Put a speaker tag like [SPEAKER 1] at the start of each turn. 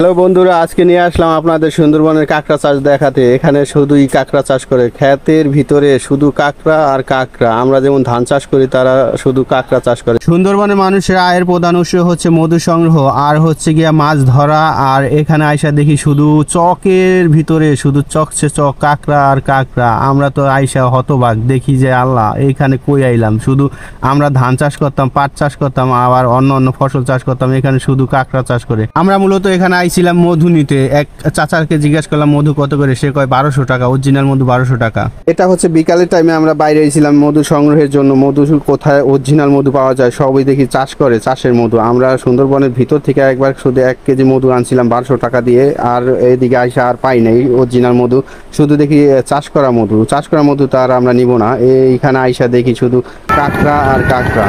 [SPEAKER 1] Hello বন্ধুরা, আজকে নিয়ে আসলাম আপনাদের সুন্দরবনের কাঁকড়া চাষ দেখাতে। এখানে শুধুই কাঁকড়া চাষ করে, ক্ষেতের ভিতরে শুধু কাঁকড়া আর কাঁকড়া। আমরা যেমন ধান চাষ করি, তারা শুধু কাঁকড়া চাষ করে। সুন্দরবনে মানুষের আয়ের প্রধান উৎস হচ্ছে মধু সংগ্রহ আর হচ্ছে গিয়া মাছ ধরা। আর এখানে আইসা দেখি শুধু চকের ভিতরে শুধু চকছে চক, কাঁকড়া আর কাঁকড়া। আমরা তো আইসা হতবাক, দেখি যে আল্লাহ এইখানে কই আইলাম। শুধু আমরা ধান চাষ করতাম, পাট চাষ করতাম, আবার অন্য অন্য ফসল চাষ করতাম, এখানে শুধু কাঁকড়া চাষ করে। আমরা মূলত এখানে ছিলাম মধু নিতে। এক চাচাকে জিজ্ঞেস করলাম মধু কত করে, সে কয় 1200 টাকা, অরিজিনাল মধু 1200 টাকা। এটা হচ্ছে বিকালের টাইমে আমরা বাইরে ছিলাম মধু সংগ্রহের জন্য। মধু কোথায় অরিজিনাল মধু পাওয়া যায় সবই দেখি চাষ করে, চাষের মধু। আমরা সুন্দরবনের ভিতর থেকে একবার শুধু 1 কেজি মধু আনছিলাম 1200 টাকা দিয়ে। আর এদিকে আইসা আর পাই নাই অরিজিনাল মধু, শুধু দেখি চাষ করা মধু। চাষ করা মধু তো আর আমরা নিব না। এইখানে আইসা দেখি শুধু কাঁকড়া আর কাঁকড়া।